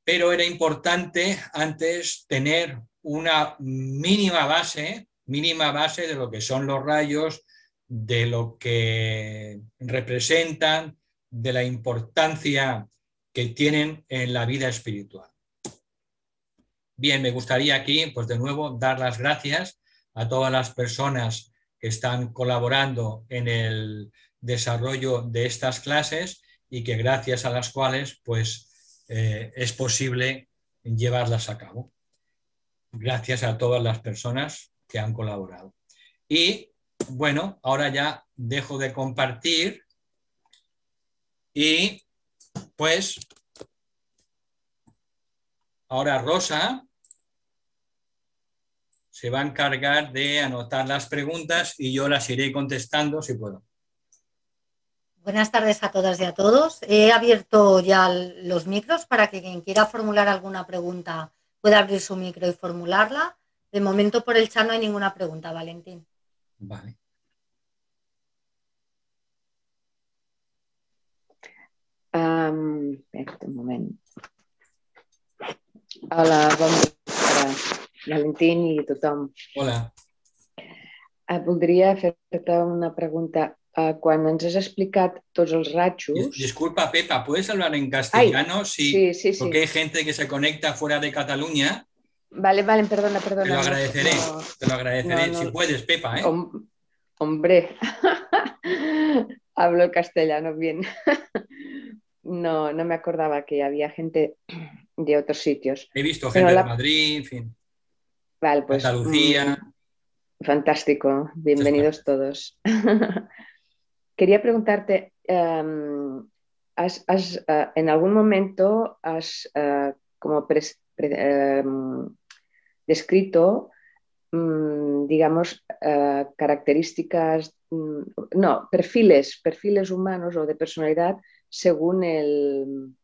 pero era importante antes tener una mínima base de lo que son los rayos, de lo que representan, de la importancia que tienen en la vida espiritual. Bien, me gustaría aquí, pues de nuevo, dar las gracias a todas las personas que están colaborando en el desarrollo de estas clases y que gracias a las cuales, pues, es posible llevarlas a cabo. Gracias a todas las personas que han colaborado. Y bueno, ahora ya dejo de compartir y pues ahora Rosa se va a encargar de anotar las preguntas y yo las iré contestando si puedo. Buenas tardes a todas y a todos. He abierto ya los micros para que quien quiera formular alguna pregunta pueda abrir su micro y formularla. De momento por el chat no hay ninguna pregunta, Valentín. Vale. Un moment. Hola, bon dia, Valentín i tothom. Hola. Voldria fer-te una pregunta. Quan ens has explicat tots els rajos... Disculpa, Pepa, ¿puedes hablar en castellano? Ay, sí. Porque hay gente que se conecta fuera de Cataluña. Vale, perdona. Te lo agradeceré, si puedes, Pepa, ¿eh? Hombre, hablo el castellano bien. No me acordaba que había gente de otros sitios. He visto gente de Madrid, en fin. Vale, pues... Andalucía. Fantástico, bienvenidos todos. Quería preguntarte, en algún momento has como descrito, digamos, características, no, perfiles humanos o de personalidad según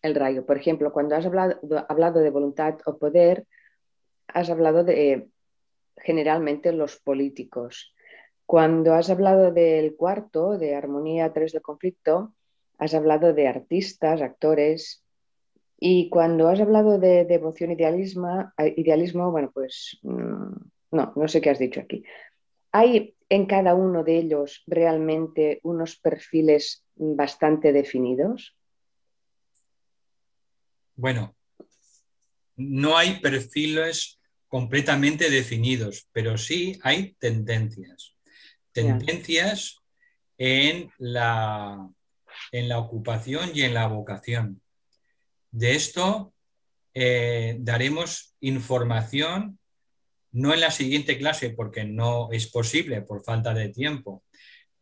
el rayo. Por ejemplo, cuando has hablado de voluntad o poder, has hablado de generalmente los políticos. Cuando has hablado del cuarto, de armonía a través del conflicto, has hablado de artistas, actores. Y cuando has hablado de devoción, idealismo, bueno, pues no sé qué has dicho aquí. ¿Hay en cada uno de ellos realmente unos perfiles bastante definidos? Bueno, no hay perfiles completamente definidos, pero sí hay tendencias. Tendencias en la ocupación y en la vocación. De esto daremos información, no en la siguiente clase porque no es posible por falta de tiempo,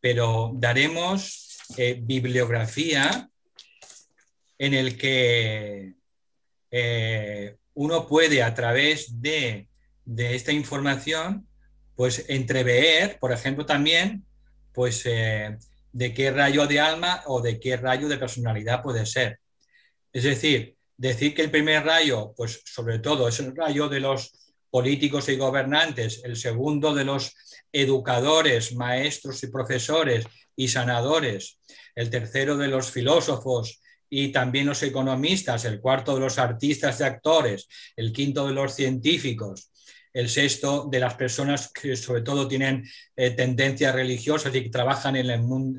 pero daremos bibliografía en el que uno puede a través de esta información pues entrever, por ejemplo, también pues de qué rayo de alma o de qué rayo de personalidad puede ser. Es decir que el primer rayo, pues sobre todo es el rayo de los políticos y gobernantes, el segundo de los educadores, maestros y profesores y sanadores, el tercero de los filósofos y también los economistas, el cuarto de los artistas y actores, el quinto de los científicos, el sexto de las personas que sobre todo tienen tendencias religiosas y que trabajan en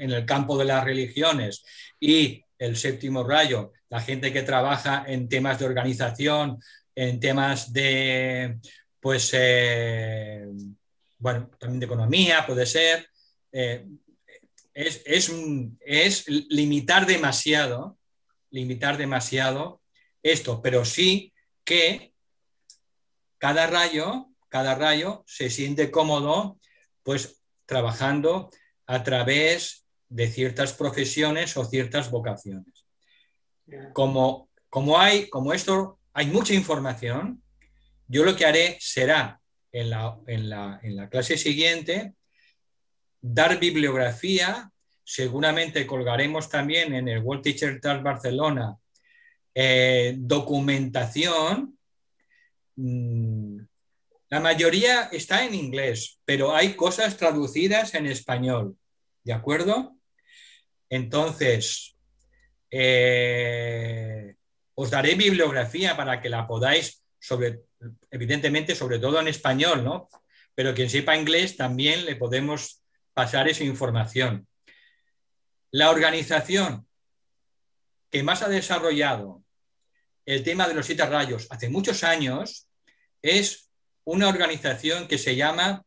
el campo de las religiones, y el séptimo rayo, la gente que trabaja en temas de organización, en temas de, pues, bueno, también de economía, puede ser. Es limitar demasiado esto, pero sí que cada rayo se siente cómodo pues trabajando a través de ciertas profesiones o ciertas vocaciones. Como esto hay mucha información, yo lo que haré será en la clase siguiente dar bibliografía. Seguramente colgaremos también en el World Teacher Task Barcelona documentación. La mayoría está en inglés, pero hay cosas traducidas en español, ¿de acuerdo? Entonces, os daré bibliografía para que la podáis, evidentemente, sobre todo en español, ¿no? Pero quien sepa inglés también le podemos pasar esa información. La organización que más ha desarrollado el tema de los 7 rayos hace muchos años es una organización que se llama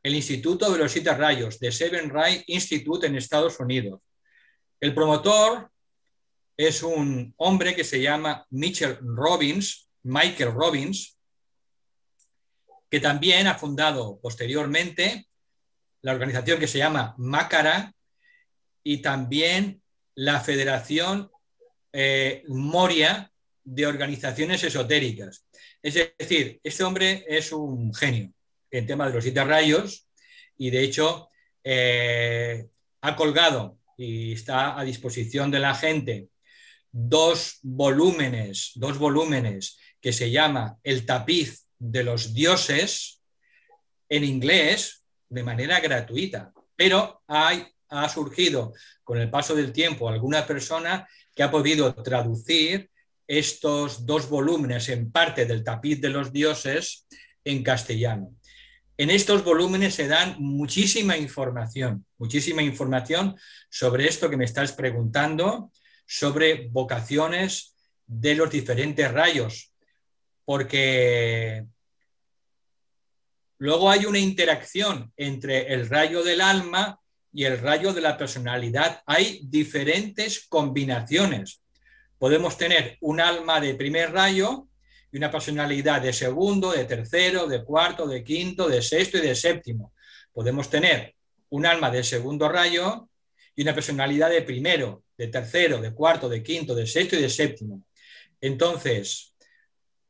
el Instituto de los 7 rayos, The Seven Ray Institute en Estados Unidos. El promotor es un hombre que se llama Michael Robbins, que también ha fundado posteriormente la organización que se llama Makara y también la Federación Moria de Organizaciones Esotéricas. Es decir, este hombre es un genio en tema de los 7 rayos y de hecho ha colgado y está a disposición de la gente dos volúmenes que se llama El tapiz de los dioses en inglés de manera gratuita, pero ha surgido con el paso del tiempo alguna persona que ha podido traducir estos 2 volúmenes en parte del tapiz de los dioses en castellano. En estos volúmenes se dan muchísima información sobre esto que me estás preguntando, sobre vocaciones de los diferentes rayos, porque luego hay una interacción entre el rayo del alma y el rayo de la personalidad. Hay diferentes combinaciones. Podemos tener un alma de primer rayo y una personalidad de segundo, de tercero, de cuarto, de quinto, de sexto y de séptimo. Podemos tener un alma de segundo rayo y una personalidad de primero, de tercero, de cuarto, de quinto, de sexto y de séptimo. Entonces,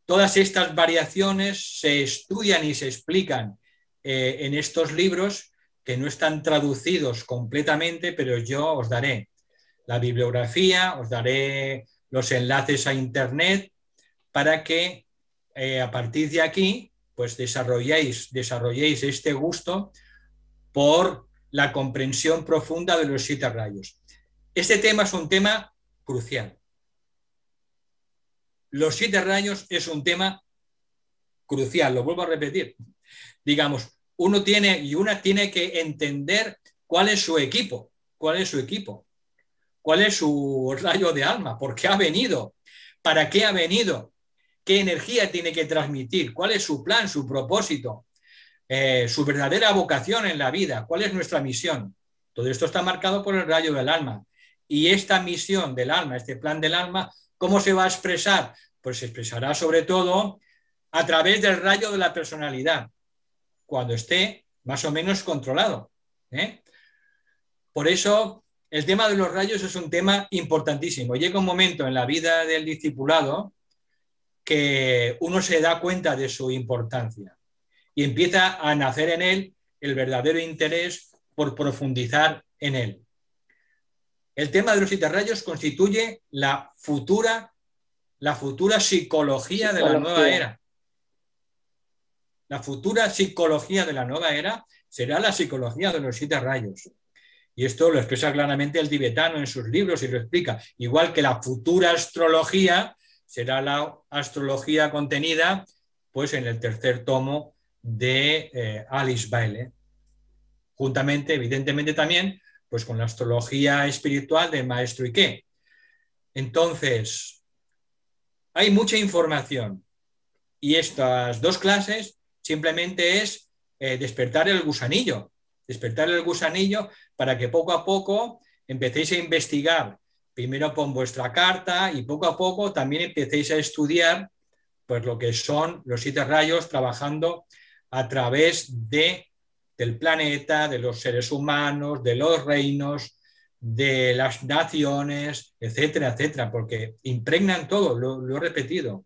todas estas variaciones se estudian y se explican en estos libros que no están traducidos completamente, pero yo os daré la bibliografía, os daré los enlaces a internet para que a partir de aquí pues desarrolléis este gusto por la comprensión profunda de los 7 rayos. Este tema es un tema crucial. Los 7 rayos es un tema crucial, lo vuelvo a repetir. Digamos, una tiene que entender cuál es su equipo, cuál es su rayo de alma, por qué ha venido, para qué ha venido, qué energía tiene que transmitir, cuál es su plan, su propósito, su verdadera vocación en la vida, cuál es nuestra misión. Todo esto está marcado por el rayo del alma. Y esta misión del alma, este plan del alma, ¿cómo se va a expresar? Pues se expresará sobre todo a través del rayo de la personalidad, cuando esté más o menos controlado. Por eso, el tema de los rayos es un tema importantísimo. Llega un momento en la vida del discipulado que uno se da cuenta de su importancia y empieza a nacer en él el verdadero interés por profundizar en él. El tema de los 7 rayos constituye la futura psicología de la nueva era. La futura psicología de la nueva era será la psicología de los 7 rayos. Y esto lo expresa claramente el tibetano en sus libros y lo explica. Igual que la futura astrología será la astrología contenida pues, en el 3er tomo de Alice Bailey. Juntamente, evidentemente, también pues, con la astrología espiritual del maestro Ike. Entonces, hay mucha información y estas 2 clases simplemente es despertar el gusanillo para que poco a poco empecéis a investigar, primero con vuestra carta y poco a poco también empecéis a estudiar pues, lo que son los 7 rayos trabajando a través del planeta, de los seres humanos, de los reinos, de las naciones, etcétera, etcétera, porque impregnan todo, lo he repetido.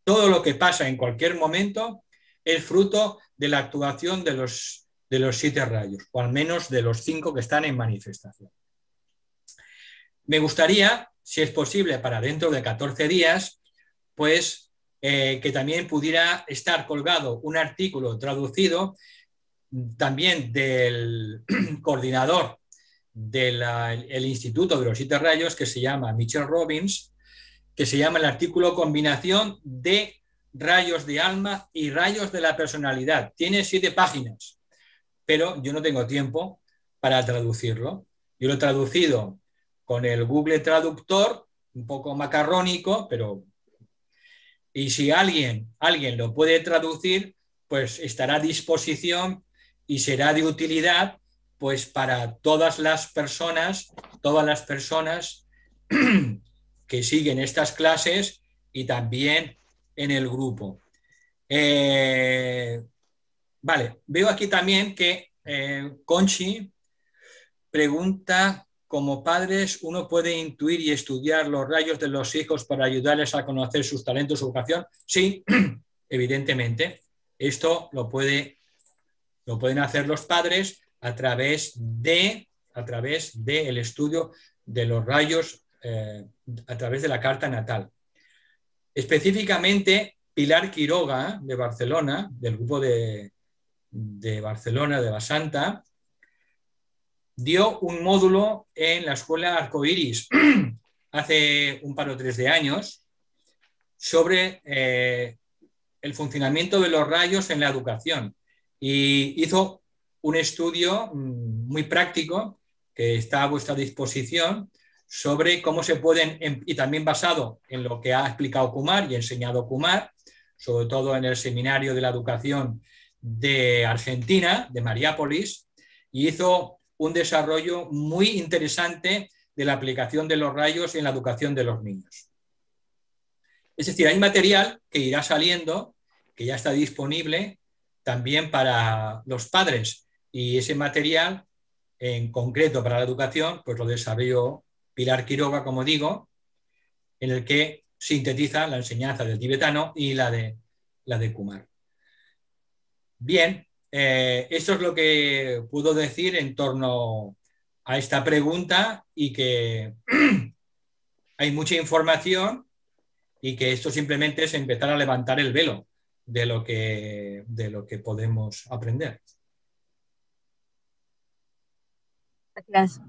Todo lo que pasa en cualquier momento es fruto de la actuación de los 7 rayos, o al menos de los 5 que están en manifestación. Me gustaría, si es posible, para dentro de 14 días, pues que también pudiera estar colgado un artículo traducido también del coordinador del Instituto de los 7 rayos, que se llama Mitchell Robbins, que se llama el artículo Combinación de rayos de alma y rayos de la personalidad. Tiene 7 páginas, pero yo no tengo tiempo para traducirlo. Yo lo he traducido con el Google Traductor, un poco macarrónico, pero... Y si alguien lo puede traducir, pues estará a disposición y será de utilidad pues para todas las personas que siguen estas clases y también en el grupo. Vale, veo aquí también que Conchi pregunta: ¿como padres uno puede intuir y estudiar los rayos de los hijos para ayudarles a conocer sus talentos, su vocación? Sí, evidentemente. Esto lo pueden hacer los padres a través del estudio de los rayos, a través de la carta natal. Específicamente, Pilar Quiroga, de Barcelona, del grupo de Barcelona, de Basanta, dio un módulo en la escuela Arcoiris hace un par o 3 de años sobre el funcionamiento de los rayos en la educación, y hizo un estudio muy práctico que está a vuestra disposición sobre cómo se pueden, y también basado en lo que ha explicado Kumar y enseñado Kumar, sobre todo en el Seminario de la Educación de Argentina, de Mariápolis, y hizo un desarrollo muy interesante de la aplicación de los rayos en la educación de los niños. Es decir, hay material que irá saliendo, que ya está disponible también para los padres, y ese material en concreto para la educación pues lo desarrolló Pilar Quiroga, como digo, en el que sintetiza la enseñanza del tibetano y la de Kumar. Bien, esto es lo que puedo decir en torno a esta pregunta, y que hay mucha información y que esto simplemente es empezar a levantar el velo de lo que podemos aprender. Gracias.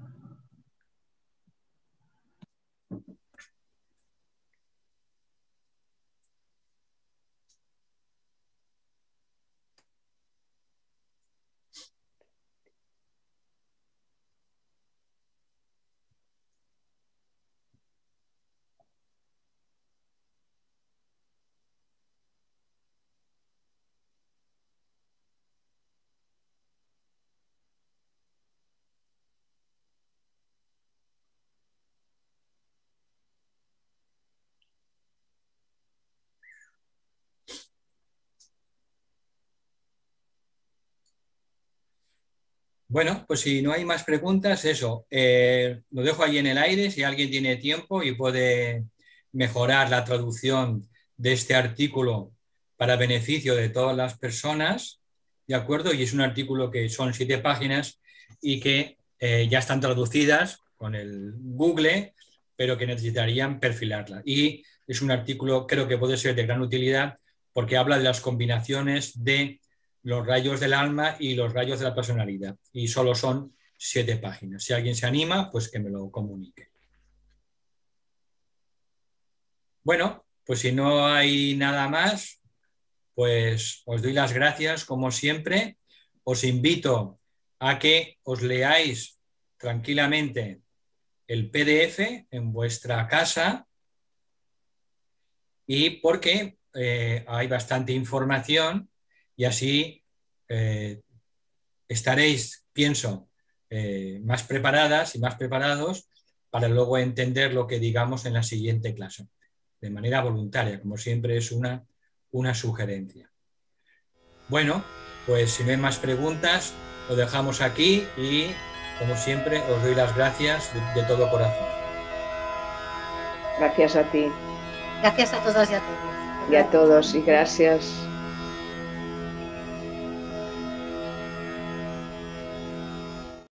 Bueno, pues si no hay más preguntas, eso, lo dejo ahí en el aire, si alguien tiene tiempo y puede mejorar la traducción de este artículo para beneficio de todas las personas, ¿de acuerdo? Y es un artículo que son 7 páginas y que ya están traducidas con el Google, pero que necesitarían perfilarla. Y es un artículo, creo que puede ser de gran utilidad porque habla de las combinaciones de los rayos del alma y los rayos de la personalidad. Y solo son 7 páginas. Si alguien se anima, pues que me lo comunique. Bueno, pues si no hay nada más, pues os doy las gracias como siempre. Os invito a que os leáis tranquilamente el PDF en vuestra casa y porque hay bastante información y así estaréis, pienso, más preparadas y más preparados para luego entender lo que digamos en la siguiente clase, de manera voluntaria, como siempre es una sugerencia. Bueno, pues si no hay más preguntas, lo dejamos aquí y, como siempre, os doy las gracias de todo corazón. Gracias a ti. Gracias a todas y a todos. Y a todos, y gracias.